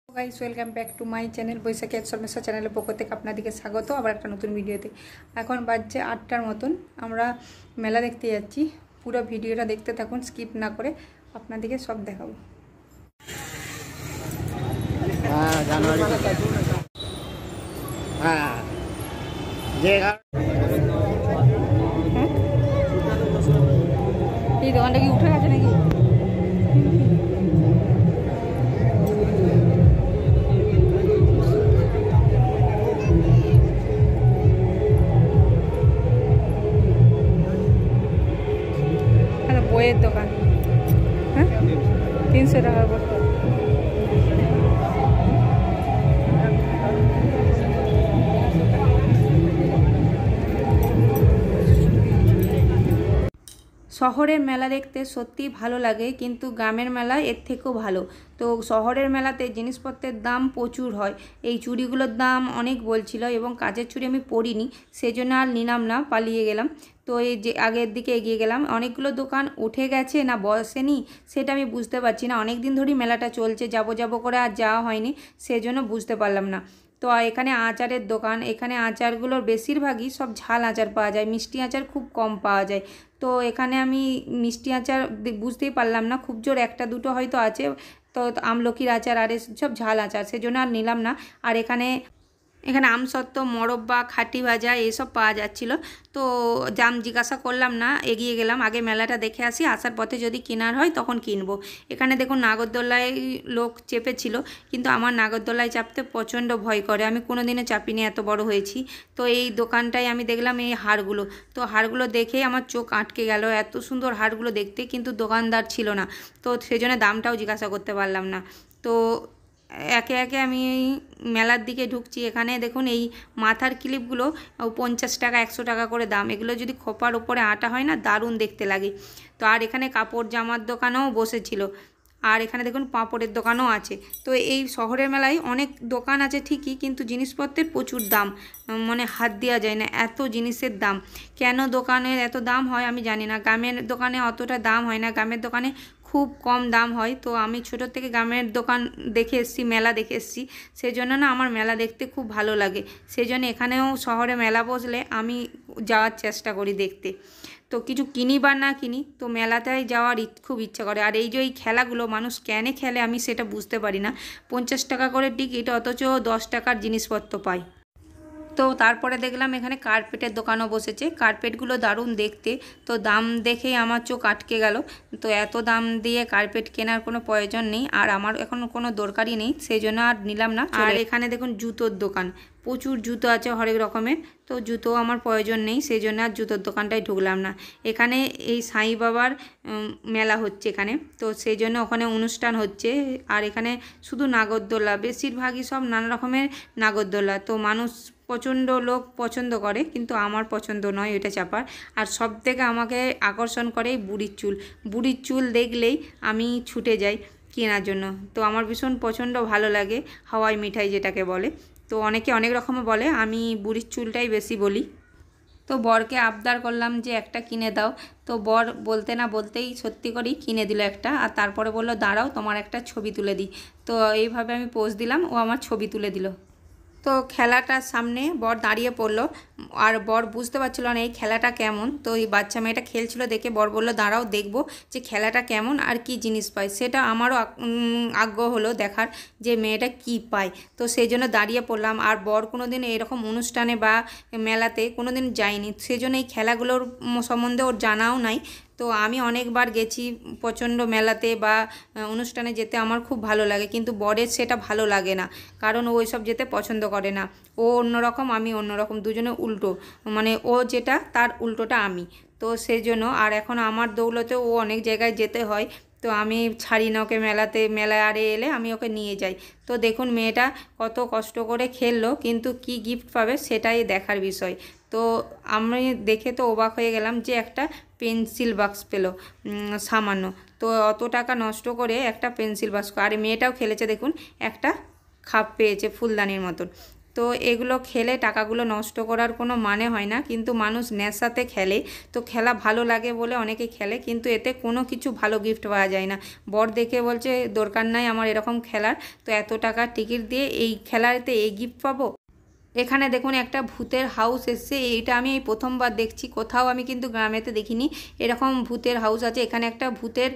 Guys welcome back to my channel Baishakhi Sharmesha চ্যানেলের পক্ষ থেকে আপনাদেরকে স্বাগত আবার একটা নতুন ভিডিওতে। এখন বাজছে 8টার মতন, আমরা মেলা দেখতে যাচ্ছি। পুরো ভিডিওটা দেখতে থাকুন, স্কিপ না করে আপনাদেরকে সব দেখাবো। এই দোকানটা কি উঠে গেছে নাকি? বইয়ের দোকান, হ্যাঁ 300 টাকার বই। শহরের মেলা দেখতে সত্যিই ভালো লাগে, কিন্তু গ্রামের মেলা এর থেকেও ভালো। তো শহরের মেলাতে জিনিসপত্রের দাম প্রচুর হয়। এই চুড়িগুলোর দাম অনেক বলছিল এবং কাচের চুড়ি আমি পরিনি, সেজন্য আর নিলাম না, পালিয়ে গেলাম। তো এই যে আগের দিকে এগিয়ে গেলাম, অনেকগুলো দোকান উঠে গেছে না বসেনি সেটা আমি বুঝতে পারছি না। অনেক দিন ধরেই মেলাটা চলছে, যাব করে আর যাওয়া হয়নি, সেজন্য বুঝতে পারলাম না। তো এখানে আচারের দোকান, এখানে আচারগুলোর বেশিরভাগই সব ঝাল আচার পাওয়া যায়, মিষ্টি আচার খুব কম পাওয়া যায়। তো এখানে আমি মিষ্টি আচার বুঝতেই পারলাম না, খুব জোর একটা দুটো হয়তো আছে। তো আমলকির আচার আর সব ঝাল আচার, সেজন্য আর নিলাম না। আর এখানে আমসত্ত্ব, মোরব্বা, খাটি ভাজা এইসব পাওয়া যাচ্ছিলো। তো জিজ্ঞাসা করলাম না, এগিয়ে গেলাম। আগে মেলাটা দেখে আসি, আসার পথে যদি কেনার হয় তখন কিনবো। এখানে দেখুন নাগরদোলায় লোক চেপেছিল, কিন্তু আমার নাগরদোলায় চাপতে প্রচণ্ড ভয় করে, আমি কোনো দিনও চাপিনি, এত বড় হয়েছি। তো এই দোকানটায় আমি দেখলাম এই হারগুলো, তো হারগুলো দেখেই আমার চোখ আটকে গেল, এত সুন্দর হারগুলো দেখতে, কিন্তু দোকানদার ছিল না। তো সেজন্য দামটাও জিজ্ঞাসা করতে পারলাম না। তো একে একে আমি মেলার দিকে ঢুকছি। এখানে দেখুন এই মাথার ক্লিপগুলো 50 টাকা 100 টাকা করে দাম। এগুলো যদি খোপার ওপরে আটা হয় না, দারুণ দেখতে লাগে। তো আর এখানে কাপড় জামার দোকানও বসেছিল, আর এখানে দেখুন পাঁপড়ের দোকানও আছে। তো এই শহরের মেলায় অনেক দোকান আছে ঠিকই, কিন্তু জিনিসপত্রের প্রচুর দাম, মানে হাত দেওয়া যায় না, এত জিনিসের দাম। কেন দোকানের এত দাম হয় আমি জানি না। গ্রামের দোকানে অতটা দাম হয় না, গ্রামের দোকানে খুব কম দাম হয়। তো আমি ছোটো থেকে গ্রামের দোকান দেখে এসেছি, মেলা দেখে এসেছি, সেই জন্য না আমার মেলা দেখতে খুব ভালো লাগে। সেই জন্য এখানেও শহরে মেলা বসলে আমি যাওয়ার চেষ্টা করি দেখতে। তো কিছু কিনি বা না কিনি, তো মেলাটায় যাওয়ার খুব ইচ্ছা করে। আর এই যে এই খেলাগুলো মানুষ কেন খেলে আমি সেটা বুঝতে পারি না। 50 টাকা করে টিকিট, অথচ 10 টাকার জিনিসপত্র পাই। তো তারপরে দেখলাম এখানে কার্পেটের দোকানও বসেছে, কার্পেটগুলো দারুণ দেখতে। তো দাম দেখেই আমার চোখ আটকে গেল। তো এত দাম দিয়ে কার্পেট কেনার কোনো প্রয়োজন নেই, আর আমার এখন কোনো দরকারই নেই, সেই জন্য আর নিলাম না। আর এখানে দেখুন জুতোর দোকান, প্রচুর জুতো আছে হরেক রকমের। তো জুতো আমার প্রয়োজন নেই, সেই জন্য আর জুতোর দোকানটায় ঢুকলাম না। এখানে এই সাই বাবার মেলা হচ্ছে এখানে, তো সেই জন্য ওখানে অনুষ্ঠান হচ্ছে। আর এখানে শুধু নাগরদোলা, বেশিরভাগই সব নানা রকমের নাগরদোলা। তো মানুষ প্রচণ্ড লোক পছন্দ করে, কিন্তু আমার পছন্দ নয় ওইটা চাপার। আর সব থেকে আমাকে আকর্ষণ করে বুড়ির চুল। বুড়ির চুল দেখলেই আমি ছুটে যাই কেনার জন্য। তো আমার ভীষণ প্রচণ্ড ভালো লাগে, হাওয়াই মিঠাই যেটাকে বলে। তো অনেকে অনেক রকমের বলে, আমি বুড়ির চুলটাই বেশি বলি। তো বরকে আবদার করলাম যে একটা কিনে দাও। তো বর বলতে না বলতেই সত্যি করেই কিনে দিল একটা, আর তারপরে বললো দাঁড়াও তোমার একটা ছবি তুলে দিই। তো এইভাবে আমি পোজ দিলাম, ও আমার ছবি তুলে দিল। তো খেলাটার সামনে বর দাঁড়িয়ে পড়লো, আর বর বুঝতে পারছিল না এই খেলাটা কেমন। তো এই বাচ্চা মেয়েটা খেলছিল দেখে বর বললো দাঁড়াও দেখবো যে খেলাটা কেমন আর কি জিনিস পায়। সেটা আমারও আগ্রহ হলো দেখার যে মেয়েটা কি পায়। তো সেই জন্য দাঁড়িয়ে পড়লাম। আর বর কোনো দিন এরকম অনুষ্ঠানে বা মেলাতে কোনো দিন যায়নি, সেই জন্য এই খেলাগুলোর সম্বন্ধে ওর জানাও নাই। তো আমি অনেকবার গেছি প্রচণ্ড মেলাতে বা অনুষ্ঠানে যেতে আমার খুব ভালো লাগে, কিন্তু বরের সেটা ভালো লাগে না, কারণ ও ওইসব যেতে পছন্দ করে না। ও অন্যরকম, আমি অন্যরকম, দুজনে উল্টো, মানে ও যেটা তার উল্টোটা আমি। তো সেই জন্য আর এখন আমার দৌলতে ও অনেক জায়গায় যেতে হয়, তো আমি ছাড়ি না ওকে মেলায় আরে এলে আমি ওকে নিয়ে যাই। তো দেখুন মেয়েটা কত কষ্ট করে খেললো, কিন্তু কি গিফট পাবে সেটাই দেখার বিষয়। তো আমি দেখে তো অবাক হয়ে গেলাম যে একটা পেন্সিল বাক্স পেলো সামান্য। তো অত টাকা নষ্ট করে একটা পেন্সিল বাক্স, আর মেয়েটাও খেলেছে দেখুন, একটা খাপ পেয়েছে ফুলদানির মতন। তো এগুলো খেলে টাকাগুলো নষ্ট করার কোনো মানে হয় না, কিন্তু মানুষ নেশাতে খেলে। তো খেলা ভালো লাগে বলে অনেকে খেলে, কিন্তু এতে কোনো কিছু ভালো গিফট পাওয়া যায় না। বর দেখে বলছে দরকার নাই আমার এরকম খেলার, তো এত টাকার টিকিট দিয়ে এই খেলাতে এই গিফট পাবো। এখানে দেখুন একটা ভূতের হাউস এসছে, এইটা আমি এই প্রথমবার দেখছি, কোথাও আমি কিন্তু গ্রামেতে দেখিনি এরকম ভূতের হাউস আছে। এখানে একটা ভূতের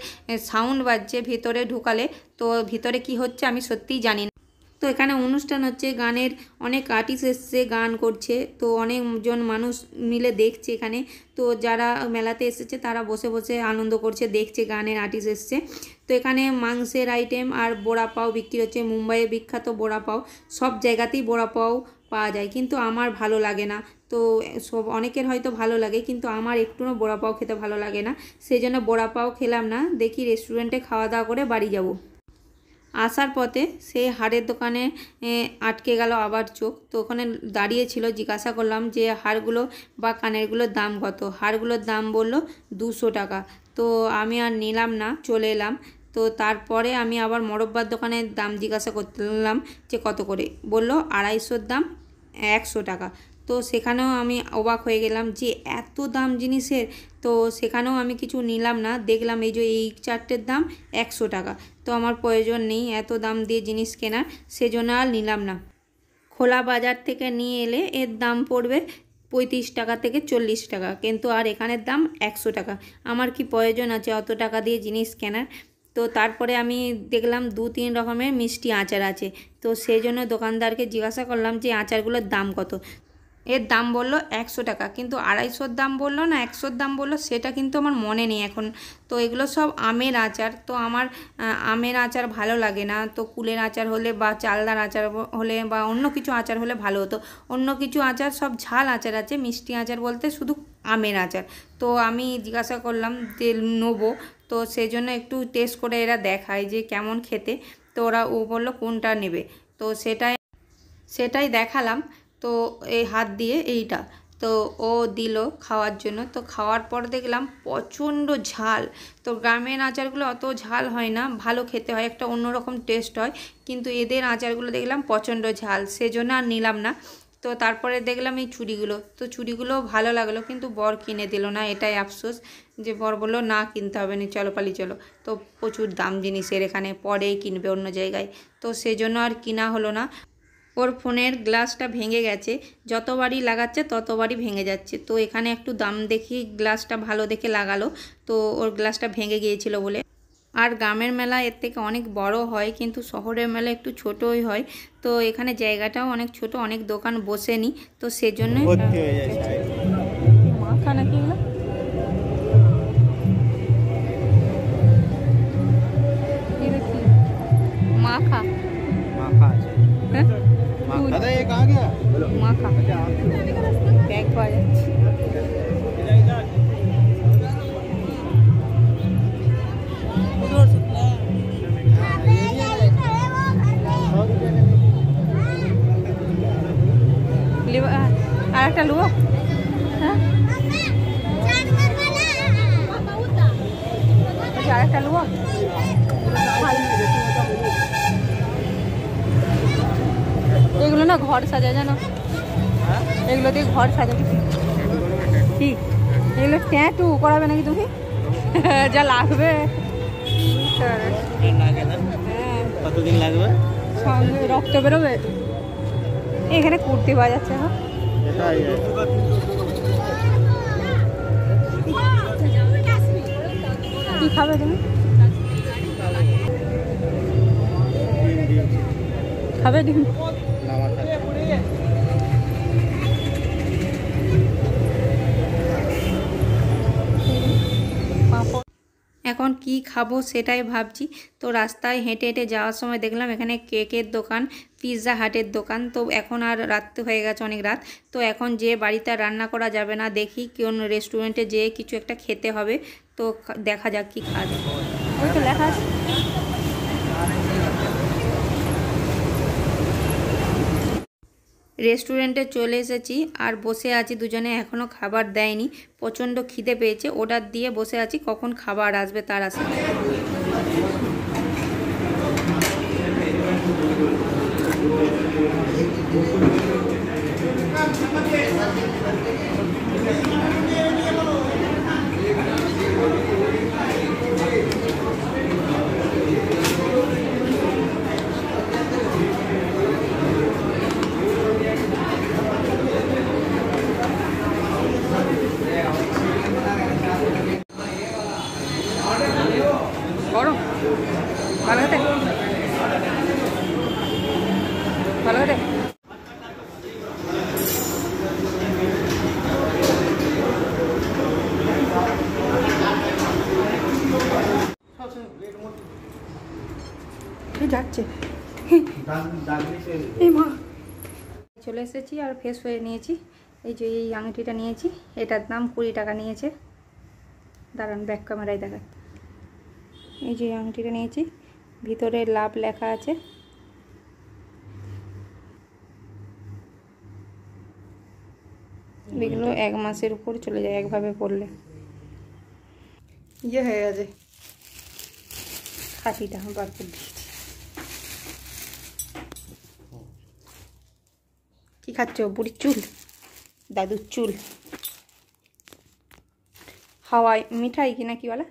সাউন্ড বাজছে ভেতরে ঢুকালে, তো ভিতরে কি হচ্ছে আমি সত্যিই জানি না। তো এখানে অনুষ্ঠান হচ্ছে, গানের অনেক আর্টিস্ট এসছে, গান করছে, তো অনেকজন মানুষ মিলে দেখছে এখানে। তো যারা মেলাতে এসেছে তারা বসে বসে আনন্দ করছে, দেখছে গানের আর্টিস্ট এসছে। তো এখানে মাংসের আইটেম আর বড়া পাও বিক্রি হচ্ছে, মুম্বাইয়ের বিখ্যাত বড়া পাও, সব জায়গাতেই বড়া পাও পাওয়া যায়, কিন্তু আমার ভালো লাগে না। তো অনেকের হয়তো ভালো লাগে, কিন্তু আমার একটুও বড়া পাও খেতে ভালো লাগে না, সেই জন্য বড়া পাও খেলাম না। দেখি রেস্টুরেন্টে খাওয়া দাওয়া করে বাড়ি যাব। আসার পথে সেই হারের দোকানে আটকে গেল আবার চোখ। তো ওখানে দাঁড়িয়েছিল, জিজ্ঞাসা করলাম যে হারগুলো বা কানেরগুলোর দাম কত। হারগুলোর দাম বলল 200 টাকা। তো আমি আর নিলাম না, চলে এলাম। তো তারপরে আমি আবার মোরব্বার দোকানের দাম জিজ্ঞাসা করলাম যে কত করে, বলল 250-র দাম 100 টাকা। তো সেখানেও আমি অবাক হয়ে গেলাম যে এত দাম জিনিসের। তো সেখানেও আমি কিছু নিলাম না, দেখলাম এই যে এই চারটের দাম 100 টাকা। তো আমার প্রয়োজন নেই এত দাম দিয়ে জিনিস কেনার, সেজন্য আর নিলাম না। খোলা বাজার থেকে নিয়ে এলে এর দাম পড়বে 35 টাকা থেকে 40 টাকা, কিন্তু আর এখানের দাম 100 টাকা। আমার কি প্রয়োজন আছে অত টাকা দিয়ে জিনিস কেনার। তো তারপরে আমি দেখলাম 2-3 রকমের মিষ্টি আচার আছে। তো সেই জন্য দোকানদারকে জিজ্ঞাসা করলাম যে আচারগুলোর দাম কত। এর দাম বলল 100 টাকা, কিন্তু 250-র দাম বললো না 100-র দাম বললো, সেটা কিন্তু আমার মনে নেই এখন। তো এগুলো সব আমের আচার, তো আমার আমের আচার ভালো লাগে না। তো কুলের আচার হলে বা চালদার আচার হলে বা অন্য কিছু আচার হলে ভালো হতো। অন্য কিছু আচার সব ঝাল আচার আছে, মিষ্টি আচার বলতে শুধু আমের আচার। তো আমি জিজ্ঞাসা করলাম যে নেবো, তো সেই জন্য একটু টেস্ট করে এরা দেখায় যে কেমন খেতে। তো ও বললো কোনটা নেবে, তো সেটাই দেখালাম। তো এই হাত দিয়ে এইটা, তো ও দিল খাওয়ার জন্য। তো খাওয়ার পর দেখলাম প্রচণ্ড ঝাল। তো গ্রামের আচারগুলো অত ঝাল হয় না, ভালো খেতে হয়, একটা অন্যরকম টেস্ট হয়, কিন্তু এদের আচারগুলো দেখলাম প্রচণ্ড ঝাল, সেজন্য আর নিলাম না। তো তারপরে দেখলাম এই চুড়িগুলো, তো চুড়িগুলো ভালো লাগলো, কিন্তু বর কিনে দিল না, এটাই আফসোস। যে বর বললো না কিনতে হবে না, চলো পালি চলো। তো প্রচুর দাম জিনিসের এখানে, পরেই কিনবে অন্য জায়গায়। তো সেজন্য আর কিনা হলো না। ওর ফোনের গ্লাসটা ভেঙে গেছে, যতবারই লাগাচ্ছে ততবারই ভেঙে যাচ্ছে। তো এখানে একটু দাম দেখি গ্লাসটা ভালো দেখে লাগালো, তো ওর গ্লাসটা ভেঙে গিয়েছিল বলে। আর গ্রামের মেলা এর থেকে অনেক বড় হয়, কিন্তু শহরের মেলা একটু ছোটই হয়। তো এখানে জায়গাটাও অনেক ছোট, অনেক দোকান বসেনি, তো সেজন্যই মাখা নাকি মাখা মাখা আছে। দাদা ये कहाँ गया? माखा बैग पाया আর একটা লুবো। হ্যাঁ আর একটা লুবো। এগুলো না ঘর সাজায় জানো, এগুলো দিয়ে ঘর সাজাবে। কি এগুলো ট্যাটু করাবে নাকি তুমি? যা লাগবে, কতদিন লাগবে? সঙ্গে রক্ত বেরোবে। এখানে কুর্তি পাওয়া যাচ্ছে। হ্যাঁ কি খাবে তুমি? খাবে ডিম? এখন কি খাবো সেটাই ভাবছি। তো রাস্তায় হেঁটে হেঁটে যাওয়ার সময় দেখলাম এখানে কেকের দোকান, পিৎজা হাটের দোকান। তো এখন আর রাত হয়ে গেছে, অনেক রাত। তো এখন যে বাড়িতে রান্না করা যাবে না, দেখি কোন রেস্টুরেন্টে যেয়ে কিছু একটা খেতে হবে। তো দেখা যাক কি খাওয়া যায়। ওই তো লেখা আছে। রেস্টুরেন্টে চলে এসেছি আর বসে আছি দুজনে, এখনও খাবার দেয়নি। প্রচণ্ড খিদে পেয়েছে, অর্ডার দিয়ে বসে আছি কখন খাবার আসবে তার আশা। চলে এসেছি আর ফ্রেশ হয়ে নিয়েছি। এই যে এই আংটিটা নিয়েছি, এটার দাম 20 টাকা নিয়েছে। দাঁড়ান ব্যাক ক্যামেরায় দেখায়। এই যে আংটিটা নিয়েছি, ভিতরে লাভ লেখা আছে। এগুলো 1 মাসের উপর চলে যায় একভাবে পরলে। ইয়ে হয়ে গেছে, খাটিটা বার করে দিয়েছি। কি খাচ্ছ? বুড়ির চুল, দাদুর চুল, হাওয়াই মিঠাই কি না কি বলে?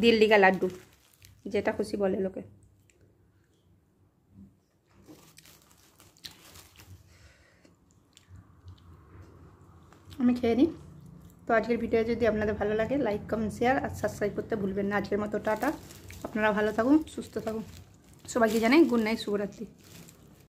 দিল্লি কা লাড্ডু, যেটা খুশি বলে লোকে। আমি খেয়ে নিই। তো আজকের ভিডিও যদি আপনাদের ভালো লাগে লাইক কমেন্ট শেয়ার আর সাবস্ক্রাইব করতে ভুলবেন না। আজকের মতো টাটা, আপনারা ভালো থাকুন, সুস্থ থাকুন। সবাইকে জানাই গুড নাইট, শুভরাত্রি।